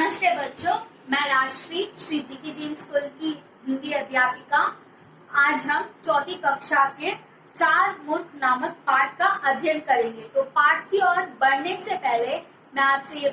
नमस्ते बच्चों, मैं राजश्री श्री जी की जीन स्कूल की हिंदी अध्यापिका। आज हम चौथी कक्षा के 4 मूर्ख नामक पाठ का अध्ययन करेंगे। तो पाठ की ओर बढ़ने से पहले मैं आपसे ये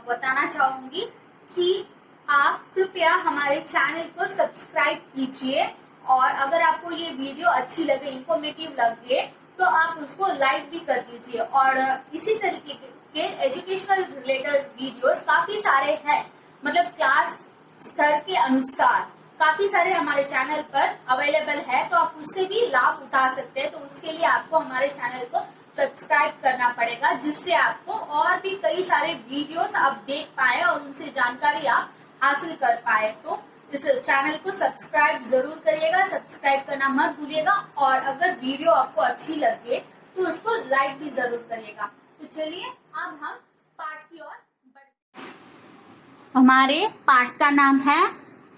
बताना चाहूंगी कि आप कृपया हमारे चैनल को सब्सक्राइब कीजिए और अगर आपको ये वीडियो अच्छी लगे, इंफॉर्मेटिव लगे, तो आप उसको लाइक भी कर दीजिए। और इसी तरीके के एजुकेशनल रिलेटेड वीडियोस काफी सारे हैं, मतलब क्लास स्तर के अनुसार काफी सारे हमारे चैनल पर अवेलेबल है, तो आप उससे भी लाभ उठा सकते हैं। तो उसके लिए आपको हमारे चैनल को सब्सक्राइब करना पड़ेगा, जिससे आपको और भी कई सारे वीडियोस आप देख पाए और उनसे जानकारी आप हासिल कर पाए। तो इस चैनल को सब्सक्राइब जरूर करिएगा, सब्सक्राइब करना मत भूलिएगा। और अगर वीडियो आपको अच्छी लगे तो उसको लाइक भी जरूर करिएगा। तो चलिए अब हम पाठ की ओर बढ़ते हैं। हमारे पाठ का नाम है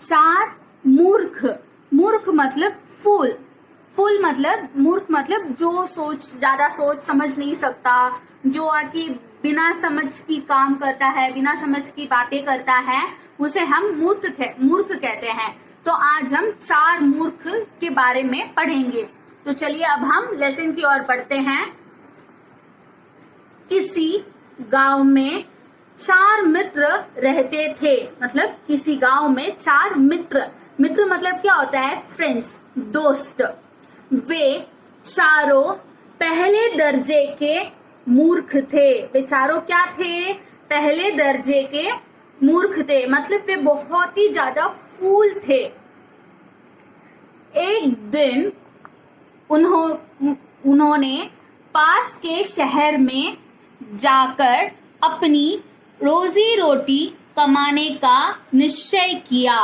4 मूर्ख। मूर्ख मतलब फूल, फूल मतलब मूर्ख मतलब जो ज्यादा सोच समझ नहीं सकता, जो कि बिना समझ की काम करता है, बिना समझ की बातें करता है, उसे हम मूर्ख कहते हैं। तो आज हम 4 मूर्ख के बारे में पढ़ेंगे। तो चलिए अब हम लेसन की ओर बढ़ते हैं। किसी गांव में 4 मित्र रहते थे। मतलब किसी गांव में 4 मित्र मतलब क्या होता है? फ्रेंड्स, दोस्त। वे चारों पहले दर्जे के मूर्ख थे। वे चारों क्या थे? पहले दर्जे के मूर्ख थे, मतलब वे बहुत ही ज्यादा फूल थे। एक दिन उन्होंने पास के शहर में जाकर अपनी रोजी रोटी कमाने का निश्चय किया।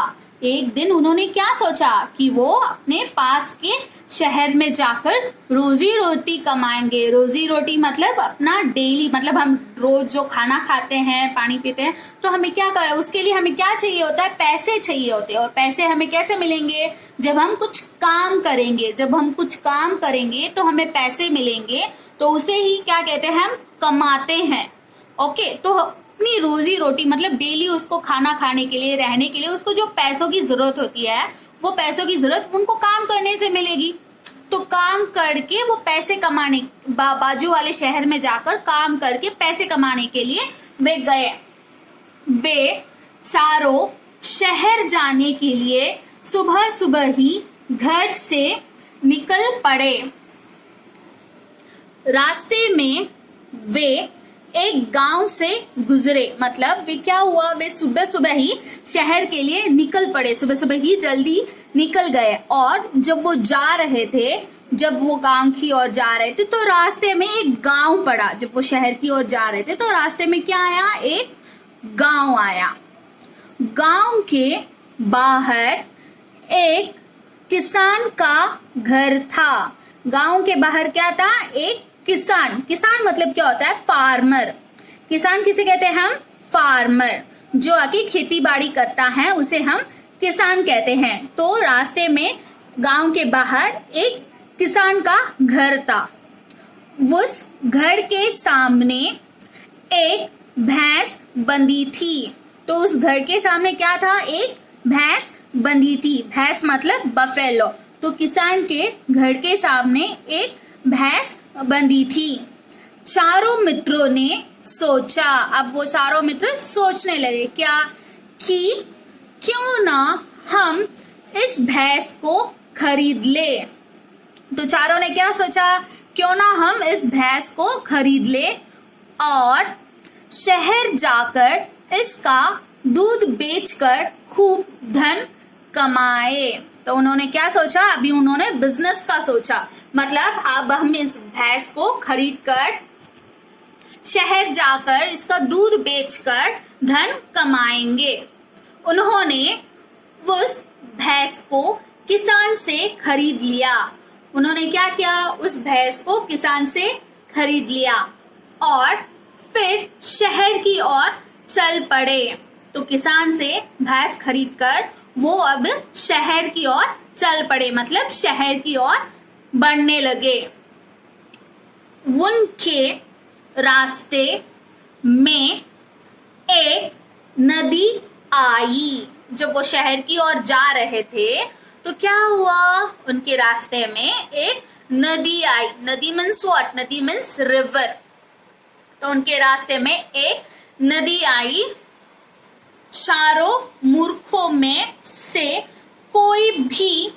एक दिन उन्होंने क्या सोचा कि वो अपने पास के शहर में जाकर रोजी रोटी कमाएंगे। रोजी रोटी मतलब अपना डेली, मतलब हम रोज जो खाना खाते हैं, पानी पीते हैं, तो हमें क्या करना, उसके लिए हमें क्या चाहिए होता है? पैसे चाहिए होते हैं। और पैसे हमें कैसे मिलेंगे? जब हम कुछ काम करेंगे। जब हम कुछ काम करेंगे तो हमें पैसे मिलेंगे, तो उसे ही क्या कहते हैं? हम कमाते हैं। ओके, तो अपनी रोजी रोटी मतलब डेली उसको खाना खाने के लिए, रहने के लिए उसको जो पैसों की जरूरत होती है, वो पैसों की जरूरत उनको काम करने से मिलेगी। तो काम करके वो पैसे कमाने, बाजू वाले शहर में जाकर काम करके पैसे कमाने के लिए वे गए। वे चारों शहर जाने के लिए सुबह सुबह ही घर से निकल पड़े। रास्ते में वे एक गांव से गुजरे। मतलब वे क्या हुआ? वे सुबह सुबह ही शहर के लिए निकल पड़े, सुबह सुबह ही जल्दी निकल गए। और जब वो जा रहे थे, जब वो गांव की ओर जा रहे थे, तो रास्ते में एक गांव पड़ा। जब वो शहर की ओर जा रहे थे तो रास्ते में क्या आया? एक गांव आया। गांव के बाहर एक किसान का घर था। गांव के बाहर क्या था? एक किसान। किसान मतलब क्या होता है? फार्मर। किसान किसे कहते हैं हम? फार्मर। जो आके खेती बाड़ी करता है उसे हम किसान कहते हैं। तो रास्ते में गांव के बाहर एक किसान का घर था। उस घर के सामने एक भैंस बंधी थी। तो उस घर के सामने क्या था? एक भैंस बंधी थी। भैंस मतलब बफेलो। तो किसान के घर के सामने एक भैंस बंधी थी। चारों मित्रों ने सोचा, अब वो चारों मित्र सोचने लगे क्या? कि क्यों ना हम इस भैंस को खरीद ले। तो चारों ने क्या सोचा? क्यों ना हम इस भैंस को खरीद ले और शहर जाकर इसका दूध बेचकर खूब धन कमाए। तो उन्होंने क्या सोचा? अभी उन्होंने बिजनेस का सोचा। मतलब अब हम इस भैंस को खरीदकर शहर जाकर इसका दूध बेचकर धन कमाएंगे। उन्होंने उस भैंस को किसान से खरीद लिया। उन्होंने क्या किया? उस भैंस को किसान से खरीद लिया और फिर शहर की ओर चल पड़े। तो किसान से भैंस खरीदकर वो अब शहर की ओर चल पड़े, मतलब शहर की ओर बढ़ने लगे। उनके रास्ते में एक नदी आई। जब वो शहर की ओर जा रहे थे तो क्या हुआ, उनके रास्ते में एक नदी आई। नदी मीन्स व्हाट, नदी मीन्स रिवर। तो उनके रास्ते में एक नदी आई। चारों मूर्खों में से कोई भी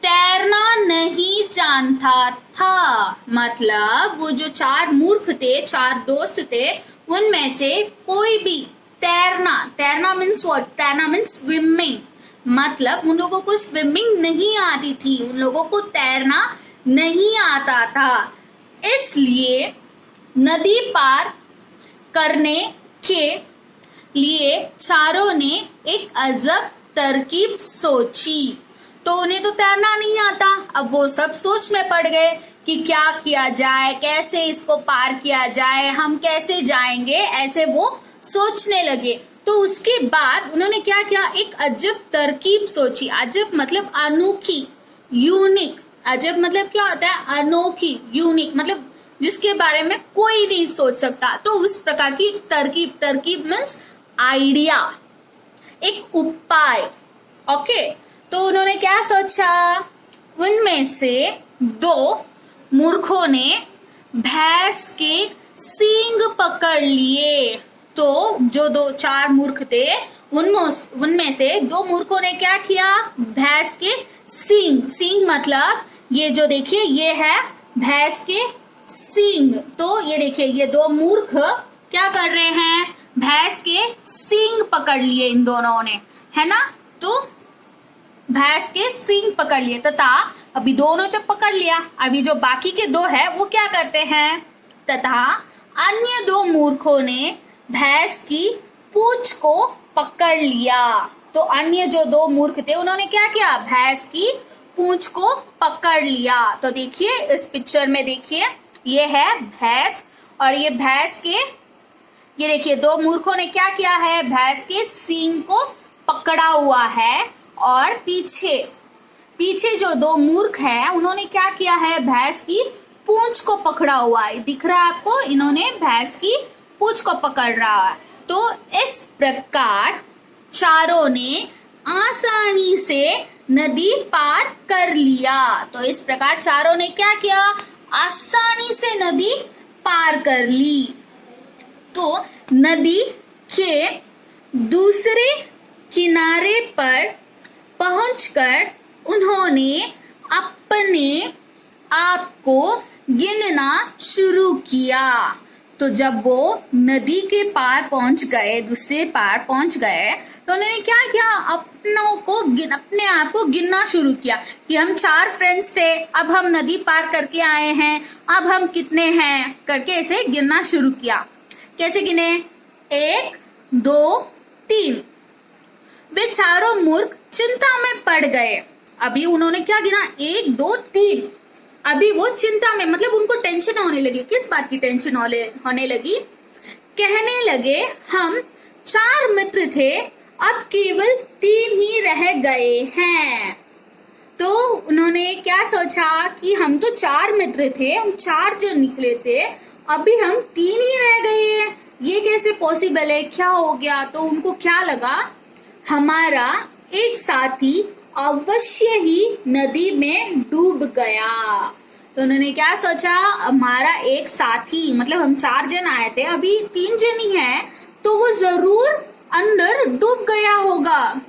तैरना नहीं जानता था। मतलब वो जो चार मूर्ख थे, चार दोस्त थे, उनमें से कोई भी तैरना मीन्स व्हाट, तैरना मीन्स स्विमिंग। मतलब उन लोगों को स्विमिंग नहीं आती थी, उन लोगों को तैरना नहीं आता था। इसलिए नदी पार करने के लिए चारों ने एक अजब तरकीब सोची। तो उन्हें तो तैरना नहीं आता, अब वो सब सोच में पड़ गए कि क्या किया जाए, कैसे इसको पार किया जाए, हम कैसे जाएंगे, ऐसे वो सोचने लगे। तो उसके बाद उन्होंने क्या किया, एक अजब तरकीब सोची। अजब मतलब अनोखी, यूनिक। अजब मतलब क्या होता है, अनोखी, यूनिक, मतलब जिसके बारे में कोई नहीं सोच सकता। तो उस प्रकार की तरकीब, तरकीब मीन्स आइडिया, एक उपाय। ओके, तो उन्होंने क्या सोचा, उनमें से दो मूर्खों ने भैंस के सींग पकड़ लिए। तो जो दो चार मूर्ख थे उनमें से दो मूर्खों ने क्या किया, भैंस के सींग। सींग मतलब ये जो देखिए, ये है भैंस के सींग। तो ये देखिए, ये दो मूर्ख क्या कर रहे हैं, भैंस के सींग पकड़ लिए इन दोनों ने, है ना। तो भैंस के सींग पकड़ लिए तथा अभी दोनों तो पकड़ लिया, अभी जो बाकी के दो है वो क्या करते हैं, तथा अन्य दो मूर्खों ने भैंस की पूंछ को पकड़ लिया। तो अन्य जो दो मूर्ख थे उन्होंने क्या किया, भैंस की पूंछ को पकड़ लिया। तो देखिए इस पिक्चर में देखिए, ये है भैंस और ये भैंस के, ये देखिए दो मूर्खों ने क्या किया है, भैंस के सींग को पकड़ा हुआ है। और पीछे जो दो मूर्ख हैं उन्होंने क्या किया है, भैंस की पूंछ को पकड़ा हुआ है। दिख रहा है आपको, इन्होंने भैंस की पूंछ को पकड़ रहा है। तो इस प्रकार चारों ने आसानी से नदी पार कर लिया। तो इस प्रकार चारों ने क्या किया, आसानी से नदी पार कर ली। तो नदी के दूसरे किनारे पर पहुंचकर उन्होंने अपने आप को गिनना शुरू किया। तो जब वो नदी के पार पहुंच गए, दूसरे पार पहुंच गए, तो उन्होंने क्या किया, अपने आप को गिनना शुरू किया कि हम चार फ्रेंड्स थे, अब हम नदी पार करके आए हैं, अब हम कितने हैं करके ऐसे गिनना शुरू किया। कैसे गिने, 1 2 3। वे चारों मूर्ख चिंता में पड़ गए। अभी उन्होंने क्या गिना, 1 2 3। अभी वो चिंता में, मतलब उनको टेंशन होने लगी। किस बात की टेंशन होने लगी, कहने लगे हम 4 मित्र थे, अब केवल 3 ही रह गए हैं। तो उन्होंने क्या सोचा कि हम तो 4 मित्र थे, हम 4 जन निकले थे, अभी हम 3 ही रह गए हैं, ये कैसे पॉसिबल है, क्या हो गया। तो उनको क्या लगा, हमारा एक साथी अवश्य ही नदी में डूब गया। तो उन्होंने क्या सोचा, हमारा एक साथी, मतलब हम 4 जन आए थे, अभी 3 जन ही हैं, तो वो जरूर अंदर डूब गया होगा।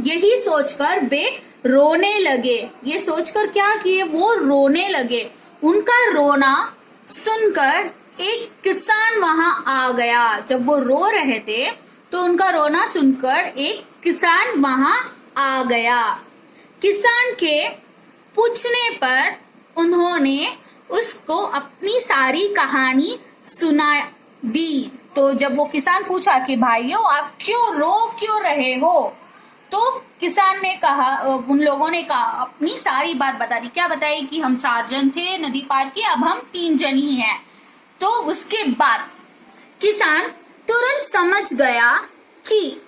यही सोचकर वे रोने लगे। ये सोचकर क्या किए, वो रोने लगे। उनका रोना सुनकर एक किसान वहां आ गया। जब वो रो रहे थे तो उनका रोना सुनकर एक किसान वहां आ गया। किसान के पूछने पर उन्होंने उसको अपनी सारी कहानी सुना दी। तो जब वो किसान पूछा कि भाइयों आप क्यों रहे हो, तो किसान ने कहा, उन लोगों ने कहा, अपनी सारी बात बता दी। क्या बताई कि हम 4 जन थे, नदी पार की, अब हम 3 जन ही हैं। तो उसके बाद किसान तुरंत समझ गया कि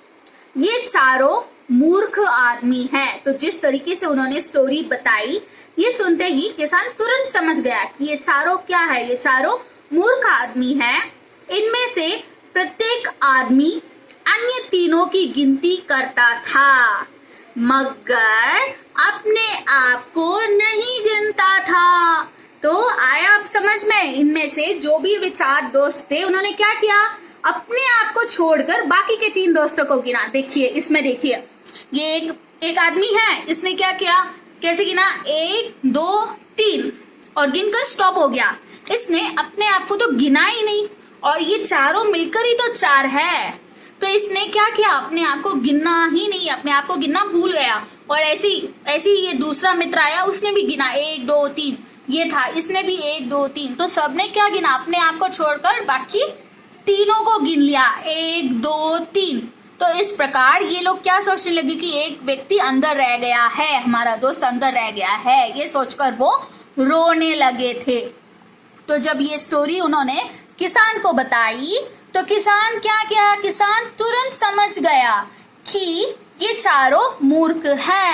ये चारों मूर्ख आदमी हैं। तो जिस तरीके से उन्होंने स्टोरी बताई, ये सुनते ही किसान तुरंत समझ गया कि ये चारों क्या है, ये चारों मूर्ख आदमी हैं। इनमें से प्रत्येक आदमी अन्य तीनों की गिनती करता था, मगर अपने आप को नहीं गिनता था। तो आया आप समझ में, इनमें से जो भी विचार दोस्त थे उन्होंने क्या किया, अपने आप को छोड़कर बाकी के 3 दोस्तों को गिना। देखिए इसमें, देखिए ये एक आदमी है, इसने क्या किया, कैसे गिना, 1 2 3 और गिनकर स्टॉप हो गया। इसने अपने आप को तो गिना ही नहीं, और ये चारों मिलकर ही तो 4 है, तो इसने क्या किया, अपने आप को गिनना ही नहीं, अपने आप को गिनना भूल गया। और ऐसी ये दूसरा मित्र आया, उसने भी गिना 1 2 3, ये था, इसने भी 1 2 3, तो सबने क्या गिना, अपने आप को छोड़कर बाकी तीनों को गिन लिया, 1 2 3। तो इस प्रकार ये लोग क्या सोचने लगे कि एक व्यक्ति अंदर रह गया है, हमारा दोस्त अंदर रह गया है, ये सोचकर वो रोने लगे थे। तो जब ये स्टोरी उन्होंने किसान को बताई तो किसान क्या किया, किसान तुरंत समझ गया कि ये चारों मूर्ख हैं।